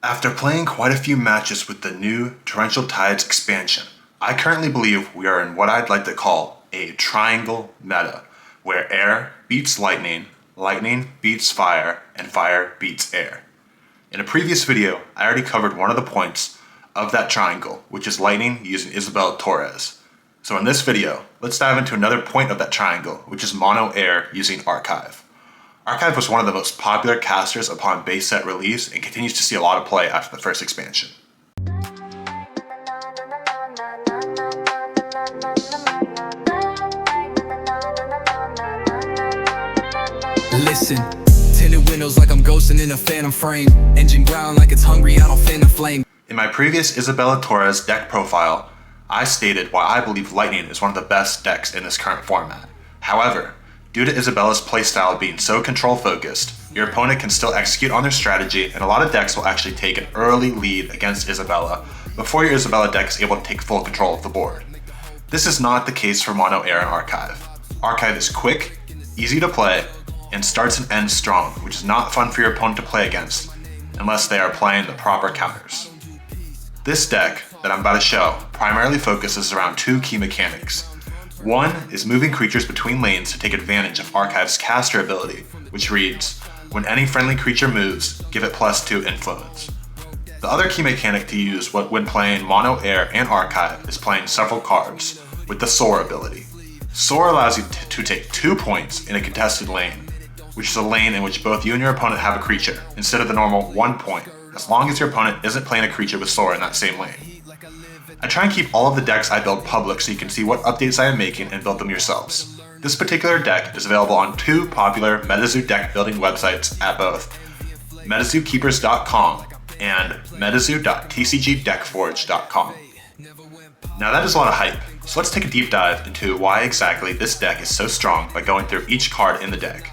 After playing quite a few matches with the new Torrential Tides expansion, I currently believe we are in what I'd like to call a triangle meta, where air beats lightning, lightning beats fire, and fire beats air. In a previous video, I already covered one of the points of that triangle, which is lightning using Isabella Torres. So in this video, let's dive into another point of that triangle, which is mono air using Archive. Archive was one of the most popular casters upon base set release and continues to see a lot of play after the first expansion. Listen, tinted windows like I'm ghosting in a phantom frame. Engine ground like it's hungry, I don't fan the flame. In my previous Isabella Torres deck profile, I stated why I believe Lightning is one of the best decks in this current format. However, due to Isabella's playstyle being so control focused, your opponent can still execute on their strategy, and a lot of decks will actually take an early lead against Isabella before your Isabella deck is able to take full control of the board. This is not the case for mono air and Archive. Archive is quick, easy to play, and starts and ends strong, which is not fun for your opponent to play against unless they are playing the proper counters. This deck that I'm about to show primarily focuses around two key mechanics. One is moving creatures between lanes to take advantage of Archive's caster ability, which reads, when any friendly creature moves, give it +2 influence. The other key mechanic to use when playing mono air and Archive is playing several cards with the Soar ability. Soar allows you to take 2 points in a contested lane, which is a lane in which both you and your opponent have a creature, instead of the normal 1 point, as long as your opponent isn't playing a creature with Soar in that same lane. I try and keep all of the decks I build public so you can see what updates I am making and build them yourselves. This particular deck is available on two popular MetaZoo deck building websites at both MetaZooKeepers.com and MetaZoo.tcgdeckforge.com. Now that is a lot of hype, so let's take a deep dive into why exactly this deck is so strong by going through each card in the deck.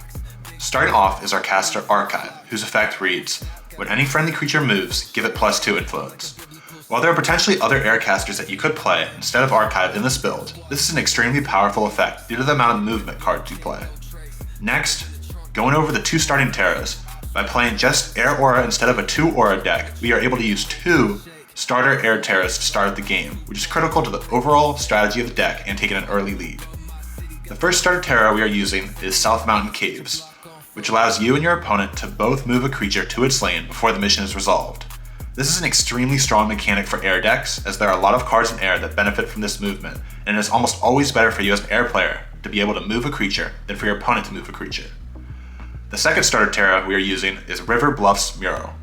Starting off is our caster Archive, whose effect reads, when any friendly creature moves, give it +2 influence. While there are potentially other air casters that you could play instead of Archive in this build, this is an extremely powerful effect due to the amount of movement cards you play. Next, going over the 2 starting Terras, by playing just Air Aura instead of a 2 Aura deck, we are able to use 2 starter Air Terras to start the game, which is critical to the overall strategy of the deck and taking an early lead. The first starter Terra we are using is South Mountain Caves, which allows you and your opponent to both move a creature to its lane before the mission is resolved. This is an extremely strong mechanic for air decks, as there are a lot of cards in air that benefit from this movement, and it is almost always better for you as an air player to be able to move a creature than for your opponent to move a creature. The second starter Terra we are using is River Bluff's Mural.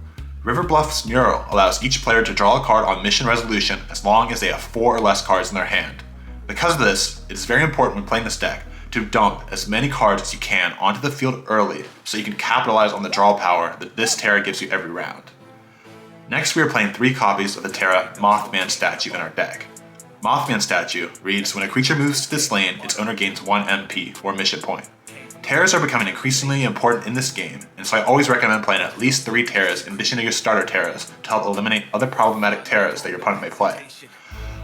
River Bluff's Mural allows each player to draw a card on mission resolution as long as they have 4 or less cards in their hand. Because of this, it is very important when playing this deck to dump as many cards as you can onto the field early so you can capitalize on the draw power that this Terra gives you every round. Next, we are playing 3 copies of the Terra Mothman statue in our deck. Mothman statue reads, when a creature moves to this lane, its owner gains 1 MP, or mission point. Terras are becoming increasingly important in this game, and so I always recommend playing at least 3 Terras in addition to your starter Terras to help eliminate other problematic Terras that your opponent may play.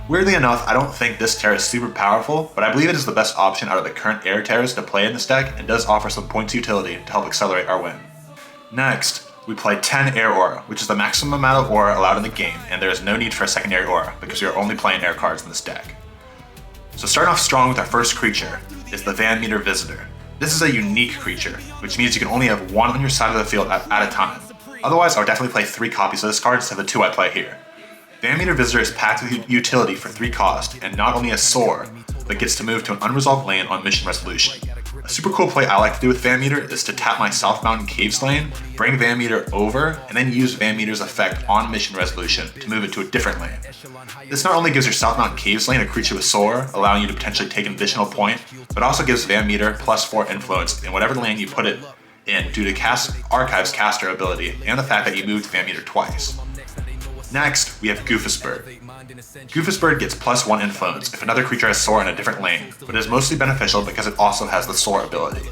Weirdly enough, I don't think this Terra is super powerful, but I believe it is the best option out of the current air Terras to play in this deck and does offer some points utility to help accelerate our win. Next, we play 10 Air Aura, which is the maximum amount of aura allowed in the game, and there is no need for a secondary aura because we are only playing air cards in this deck. So starting off strong with our first creature is the Van Meter Visitor. This is a unique creature, which means you can only have 1 on your side of the field at a time. Otherwise, I would definitely play 3 copies of this card instead of the 2 I play here. Van Meter Visitor is packed with utility for 3 cost, and not only has Soar, but gets to move to an unresolved lane on mission resolution. A super cool play I like to do with Van Meter is to tap my South Mountain Caves lane, bring Van Meter over, and then use Van Meter's effect on mission resolution to move it to a different lane. This not only gives your South Mountain Caves lane a creature with Soar, allowing you to potentially take an additional point, but also gives Van Meter +4 influence in whatever lane you put it in due to Archive's caster ability and the fact that you moved Van Meter twice. Next, we have Goofus Bird. Goofus Bird gets +1 influence if another creature has Soar in a different lane, but is mostly beneficial because it also has the Soar ability.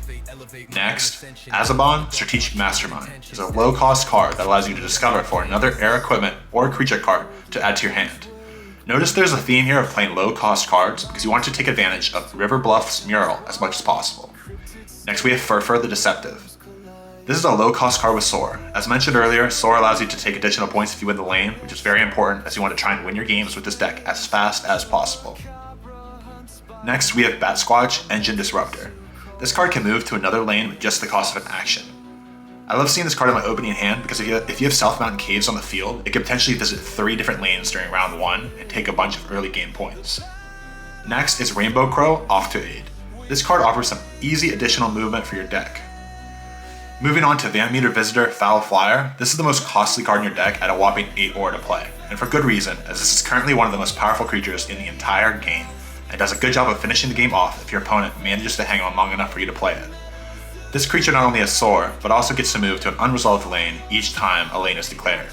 Next, Azabon Strategic Mastermind is a low-cost card that allows you to discover for another air equipment or creature card to add to your hand. Notice there's a theme here of playing low-cost cards because you want to take advantage of River Bluff's Mural as much as possible. Next, we have Furfur the Deceptive. This is a low-cost card with Soar. As mentioned earlier, Soar allows you to take additional points if you win the lane, which is very important as you want to try and win your games with this deck as fast as possible. Next, we have Bat Squatch, Engine Disruptor. This card can move to another lane with just the cost of an action. I love seeing this card in my opening hand because if you have South Mountain Caves on the field, it can potentially visit 3 different lanes during round 1 and take a bunch of early game points. Next is Rainbow Crow, Off to Aid. This card offers some easy additional movement for your deck. Moving on to Van Meter Visitor, Foul Flyer. This is the most costly card in your deck at a whopping 8 aura to play, and for good reason, as this is currently one of the most powerful creatures in the entire game, and does a good job of finishing the game off if your opponent manages to hang on long enough for you to play it. This creature not only has Soar, but also gets to move to an unresolved lane each time a lane is declared.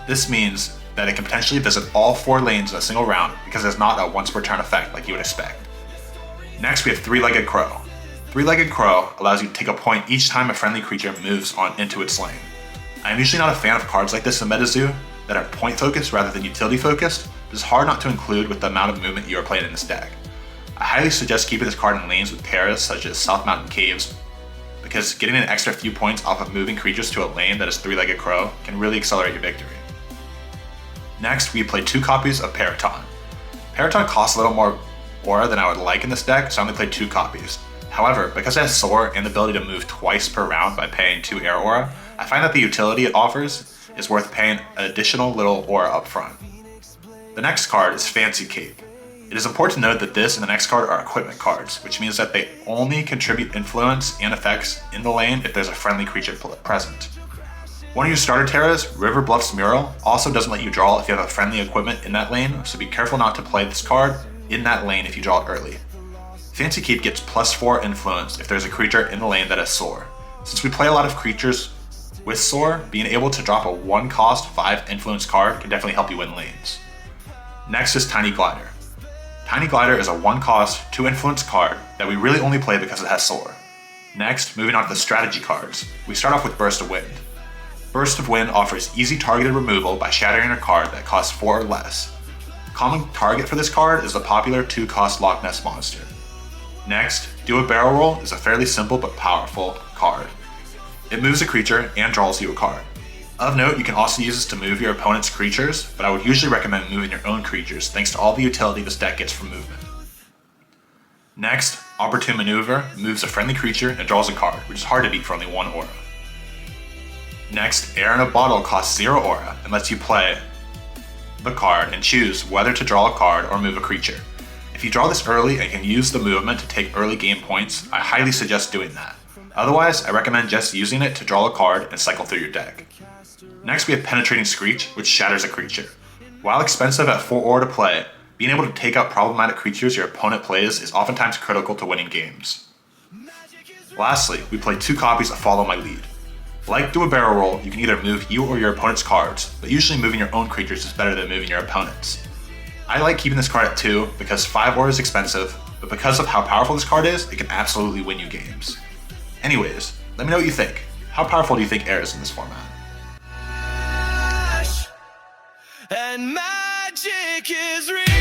This means that it can potentially visit all 4 lanes in a single round because it's not a once per turn effect like you would expect. Next we have Three-Legged Crow. Three-Legged Crow allows you to take a point each time a friendly creature moves on into its lane. I am usually not a fan of cards like this in MetaZoo that are point focused rather than utility focused, but it's hard not to include with the amount of movement you are playing in this deck. I highly suggest keeping this card in lanes with terras such as South Mountain Caves, because getting an extra few points off of moving creatures to a lane that is Three-Legged Crow can really accelerate your victory. Next, we play 2 copies of Paraton. Paraton costs a little more aura than I would like in this deck, so I only played 2 copies. However, because it has Soar and the ability to move twice per round by paying 2 air aura, I find that the utility it offers is worth paying an additional little aura up front. The next card is Fancy Cape. It is important to note that this and the next card are equipment cards, which means that they only contribute influence and effects in the lane if there's a friendly creature present. One of your starter terras, River Bluff's Mural, also doesn't let you draw if you have a friendly equipment in that lane, so be careful not to play this card in that lane if you draw it early. Fancy Cape gets +4 influence if there's a creature in the lane that has Soar. Since we play a lot of creatures with Soar, being able to drop a 1-cost 5 influence card can definitely help you win lanes. Next is Tiny Glider. Tiny Glider is a 1-cost, 2-influence card that we really only play because it has Soar. Next, moving on to the strategy cards, we start off with Burst of Wind. Burst of Wind offers easy targeted removal by shattering a card that costs 4 or less. The common target for this card is the popular 2-cost Loch Ness Monster. Next, Do a Barrel Roll is a fairly simple but powerful card. It moves a creature and draws you a card. Of note, you can also use this to move your opponent's creatures, but I would usually recommend moving your own creatures thanks to all the utility this deck gets from movement. Next, Opportune Maneuver moves a friendly creature and draws a card, which is hard to beat for only 1 aura. Next, Air in a Bottle costs 0 aura and lets you play the card and choose whether to draw a card or move a creature. If you draw this early and can use the movement to take early game points, I highly suggest doing that. Otherwise, I recommend just using it to draw a card and cycle through your deck. Next we have Penetrating Screech, which shatters a creature. While expensive at 4 aura to play, being able to take out problematic creatures your opponent plays is oftentimes critical to winning games. Lastly, we play 2 copies of Follow My Lead. Like Do a Barrel Roll, you can either move you or your opponent's cards, but usually moving your own creatures is better than moving your opponent's. I like keeping this card at 2 because 5 aura is expensive, but because of how powerful this card is, it can absolutely win you games. Anyways, let me know what you think. How powerful do you think Air is in this format? And magic is real.